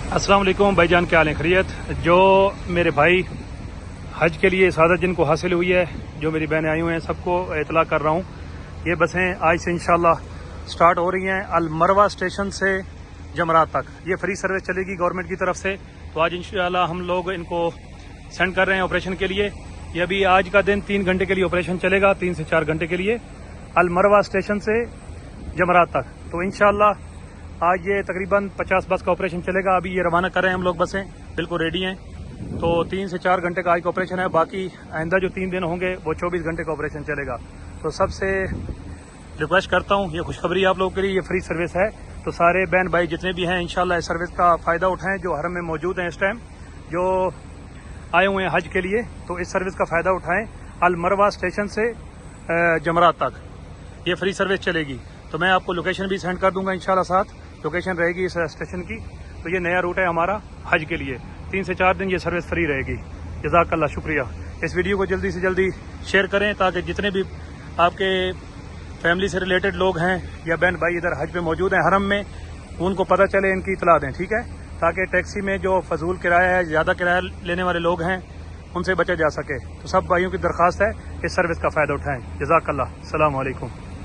अस्सलाम वालेकुम भाई जान, क्या हाल है? खैरियत? जो मेरे भाई हज के लिए सआदत जिनको हासिल हुई है, जो मेरी बहनें आई हुई हैं, सबको इतला कर रहा हूँ। ये बसें आज से इंशाल्लाह स्टार्ट हो रही हैं अल मरवा स्टेशन से जमरात तक। ये फ्री सर्विस चलेगी गवर्नमेंट की तरफ से। तो आज इंशाल्लाह हम लोग इनको सेंड कर रहे हैं ऑपरेशन के लिए। ये अभी आज का दिन 3 घंटे के लिए ऑपरेशन चलेगा, 3 से 4 घंटे के लिए अल मरवा स्टेशन से जमरात तक। तो इंशाल्लाह आज ये तकरीबन 50 बस का ऑपरेशन चलेगा। अभी ये रवाना कर रहे हैं हम लोग, बसें बिल्कुल रेडी हैं। तो 3 से 4 घंटे का आज का ऑपरेशन है, बाकी आइंदा जो 3 दिन होंगे वो 24 घंटे का ऑपरेशन चलेगा। तो सबसे रिक्वेस्ट करता हूँ, ये खुशखबरी आप लोगों के लिए, ये फ्री सर्विस है। तो सारे बहन भाई जितने भी हैं इंशाल्लाह इस सर्विस का फ़ायदा उठाएं, जो हरम में मौजूद हैं इस टाइम, जो आए हुए हैं हज के लिए। तो इस सर्विस का फ़ायदा उठाएं। अल मरवा स्टेशन से जमरात तक ये फ्री सर्विस चलेगी। तो मैं आपको लोकेशन भी सेंड कर दूंगा इंशाल्लाह, साथ लोकेशन रहेगी इस स्टेशन की। तो ये नया रूट है हमारा हज के लिए। 3 से 4 दिन ये सर्विस फ्री रहेगी। जज़ाकल्लाह, शुक्रिया। इस वीडियो को जल्दी से जल्दी शेयर करें ताकि जितने भी आपके फैमिली से रिलेटेड लोग हैं या बहन भाई इधर हज पे मौजूद हैं हरम में, उनको पता चले, इनकी इतला दें, ठीक है? ताकि टैक्सी में जो फजूल किराया है, ज़्यादा किराया लेने वाले लोग हैं, उनसे बचा जा सके। तो सब भाइयों की दरख्वास्त है इस सर्विस का फ़ायदा उठाएँ। जज़ाकल्लाह, अस्सलाम वालेकुम।